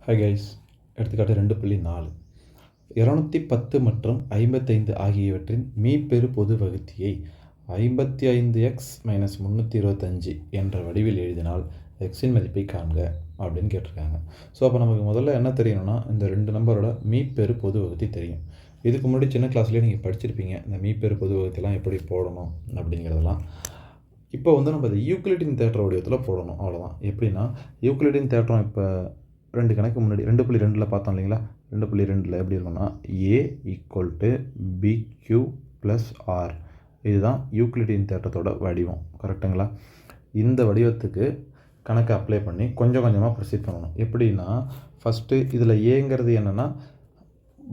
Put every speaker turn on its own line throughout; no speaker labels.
Hi guys, எடுத்துக்காட்டு 2.4 210 மற்றும் 55 ஆகியவற்றின் மீப்பெரு பொது வகுத்தியை 55x - 325 என்ற வடிவில் எழுதினால் எக்ஸின் மதிப்பை காண்க அப்படின்னு கேட்டிருக்காங்க. ஸோ அப்போ நமக்கு முதல்ல என்ன தெரியணும்னா, இந்த ரெண்டு நம்பரோட மீப்பெரு பொது வகுத்தி தெரியும். இதுக்கு முன்னாடி சின்ன கிளாஸ்லேயே நீங்கள் படிச்சிருப்பீங்க இந்த மீப்பெரு பொது வகுத்திலாம் எப்படி போடணும் அப்படிங்கிறதெல்லாம். இப்போ நம்ம இந்த யூக்ளிடின் தேற்ற வடிவத்தில் போடணும், அவ்வளோதான். எப்படின்னா, யூக்ளிடின் தேற்றம் இப்போ 2 கணக்கு முன்னாடி 2.2ல் பார்த்தோம் இல்லைங்களா. 2.2ல் எப்படி இருக்குன்னா, A = BQ + R. இதுதான் யூக்ளிடின் தேற்றத்தோட வடிவம், கரெக்டுங்களா. இந்த வடிவத்துக்கு கணக்கை அப்ளை பண்ணி கொஞ்சம் கொஞ்சமாக ப்ரொசீட் பண்ணணும். எப்படின்னா, ஃபஸ்ட்டு இதில் ஏங்கிறது என்னென்னா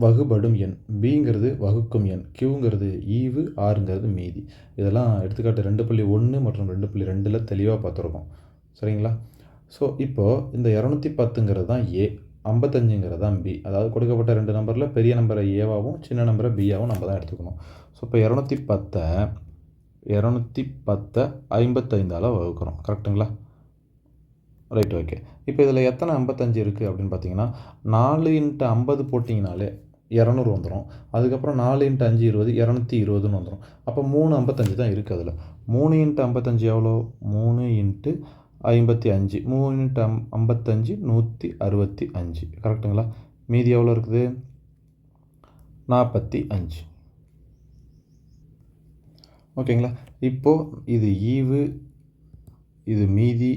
வகுபடும் எண், பிங்கிறது வகுக்கும் எண், கியூங்கிறது ஈவு, ஆறுங்கிறது மீதி. இதெல்லாம் எடுத்துக்காட்டு 2.1 மற்றும் 2.2ல் தெளிவாக பார்த்துருக்கோம், சரிங்களா. ஸோ இப்போது இந்த 210ங்கிறது தான் ஏ, 55ங்கிறது தான் பி. அதாவது கொடுக்கப்பட்ட ரெண்டு நம்பரில் பெரிய நம்பரை ஏவாகவும் சின்ன நம்பரை பியாகவும் நம்ம தான் எடுத்துக்கணும். ஸோ இப்போ 210 55ஆல் வகுக்கிறோம், கரெக்டுங்களா. Right, okay. இப்போ இதில் எத்தனை 55 இருக்குது அப்படின்னு பார்த்தீங்கன்னா, 4 × 50 போட்டிங்கனாலே 200 வந்துடும். அதுக்கப்புறம் 4 × 5 20 220ன்னு வந்துடும். அப்போ 3 55 தான் இருக்குது. அதில் 3 × 55 எவ்வளோ? 3 × 55, 3 × 55 165, கரெக்டுங்களா. மீதி எவ்வளோ இருக்குது? 45, ஓகேங்களா. இப்போது இது ஈவு, இது மீதி,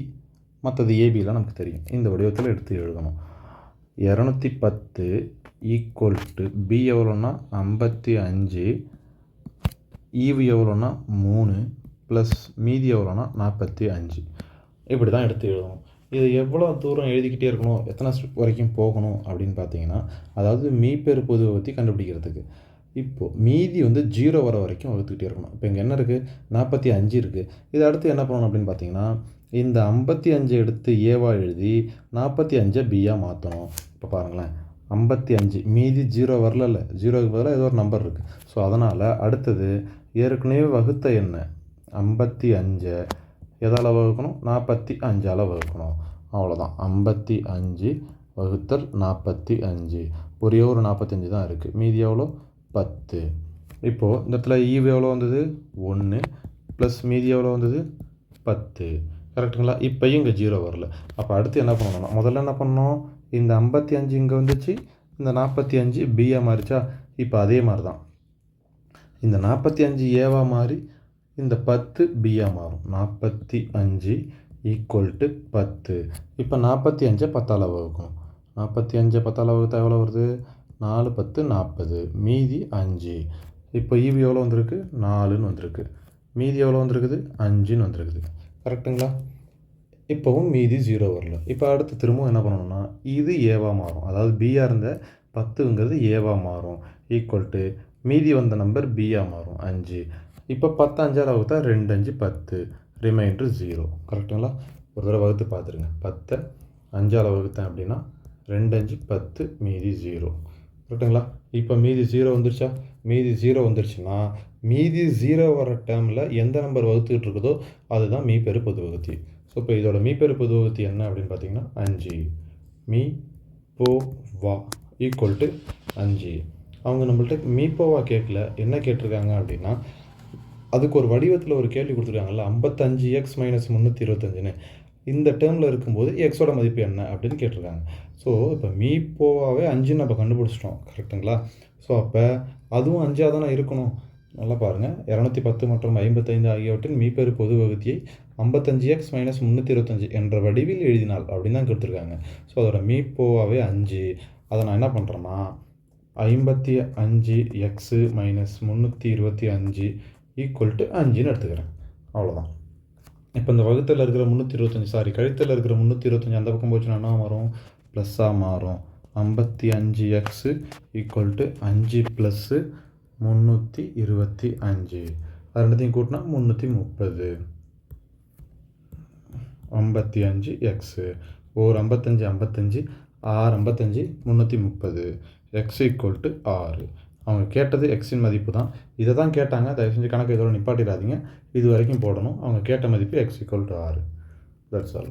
மற்றது ஏபிலாம் நமக்கு தெரியும். இந்த வடிவத்தில் எடுத்து எழுதணும். 210 = பி எவ்வளோன்னா 55, ஈவு எவ்வளோன்னா 3 ப்ளஸ் மீதி எவ்வளோன்னா 45. இப்படி தான் எடுத்து எழுதணும். இது எவ்வளோ தூரம் எழுதிக்கிட்டே இருக்கணும், எத்தனை ஸ்டெப் வரைக்கும் போகணும் அப்படின்னு பார்த்தீங்கன்னா, அதாவது மீப்பெரு பொது வகுத்தி கண்டுபிடிக்கிறதுக்கு இப்போது மீதி 0 வர வரைக்கும் வகுத்துக்கிட்டே இருக்கணும். இப்போ இங்கே என்ன இருக்குது? 45 இருக்குது. இது அடுத்து என்ன பண்ணணும் அப்படின்னு பார்த்தீங்கன்னா, இந்த 55 எடுத்து ஏவா எழுதி 45 பியாக மாற்றணும். இப்போ பாருங்களேன், 55 மீதி 0 வரல, 0க்கு பதிலாக ஏதோ ஒரு நம்பர் இருக்குது. ஸோ அதனால் அடுத்தது ஏற்கனவே வகுத்த எண்ணை 55 எதால் வகுக்கணும்? 45ஆல் வகுக்கணும், அவ்வளோதான். 55 வகுத்தல் 45, ஒரே ஒரு 45 தான் இருக்குது. மீதி எவ்வளோ? 10. இப்போது இந்த இடத்துல ஈவு எவ்வளோ வந்தது? 1 ப்ளஸ் மீதி எவ்வளோ வந்தது? 10, கரெக்டுங்களா. இப்போயும் இங்கே 0 வரல. அப்போ அடுத்து என்ன பண்ணணும்னா, முதல்ல என்ன பண்ணணும், இந்த 55 இங்கே வந்துச்சு, இந்த 45 பியாக மாறிச்சா. இப்போ அதே மாதிரி தான் இந்த 45 ஏவா மாறி இந்த 10 பியாக மாறும். 45 = 10. இப்போ 45 10ஆல் வகுக்கணும். 45 10ஆல் வகுத்தா எவ்வளோ வருது? 4 10 40, மீதி 5. இப்போ ஈவி எவ்வளோ வந்திருக்கு? 4ன்னு வந்திருக்கு. மீதி எவ்வளோ வந்திருக்குது? 5ன்னு வந்திருக்குது, கரெக்டுங்களா. இப்போவும் மீதி 0 வரல. இப்போ அடுத்து திரும்பவும் என்ன பண்ணணும்னா, இது ஏவா மாறும். அதாவது பியாக இருந்த 10ங்கிறது ஏவா மாறும், = மீதி வந்த நம்பர் பியாக மாறும் 5. இப்போ 10 5ஆல் வகுத்தா 2 5 10, ரிமைண்டர் 0, கரெக்டுங்களா. ஒரு தடவை வகுத்து பார்த்துருங்க. 10 5ஆல் வகுத்தேன் அப்படின்னா 2 5 10, மீதி 0, கரெக்டுங்களா. இப்போ மீதி 0 வந்துருச்சா? மீதி 0 வந்துருச்சுன்னா மீதி 0 வர டேர்மில் எந்த நம்பர் வகுத்துக்கிட்டு இருக்குதோ அதுதான் மீப்பெரு பொது வகுத்தி. ஸோ இப்போ இதோட மீப்பெரு பொது வகுத்தி என்ன அப்படின்னு பார்த்தீங்கன்னா 5 மீ போ வா = 5. அவங்க நம்மள்ட்ட மீப்போவா கேட்கல, என்ன கேட்டிருக்காங்க அப்படின்னா, அதுக்கு ஒரு வடிவத்தில் ஒரு கேள்வி கொடுத்துருக்காங்கல்ல, 55x - 325ன்னு. இந்த டேர்மில் இருக்கும்போது எக்ஸோட மதிப்பு என்ன அப்படின்னு கேட்டிருக்காங்க. ஸோ இப்போ மீப்போவாவே 5ன்னு நம்ம கண்டுபிடிச்சிட்டோம், கரெக்டுங்களா. ஸோ அப்போ அதுவும் 5ஆக தானே இருக்கணும். நல்லா பாருங்கள், 210 மற்றும் 55 ஆகியவற்றின் மீப்பெரு பொது வகுத்தியை 55x - 325 என்ற வடிவில் எழுதினால் அப்படின்னு தான் கொடுத்துருக்காங்க. ஸோ அதோட மீப்போவாவே 5. அதை நான் என்ன பண்ணுறேன்னா, 55x - 325 = 5ன்னு எடுத்துக்கிறேன், அவ்வளோதான். இப்போ இந்த வகுத்தில் இருக்கிற 325 கழித்தல் இருக்கிற 325 அந்த பக்கம் போச்சுன்னா என்ன மாறும்? ப்ளஸ்ஸாக மாறும். 55x = 5 + 325, அது ரெண்டுத்தையும் கூட்டினா 330. 55x ஒரு 55 55, 6 55 330, x = 6. அவங்க கேட்டது எக்ஸின் மதிப்பு தான். இதை தான் கேட்டாங்க. தயவு செஞ்சு கணக்கு இதோட நிப்பாட்டிடாதீங்க. இது வரைக்கும் போடணும். அவங்க கேட்ட மதிப்பு x = 6. That's all.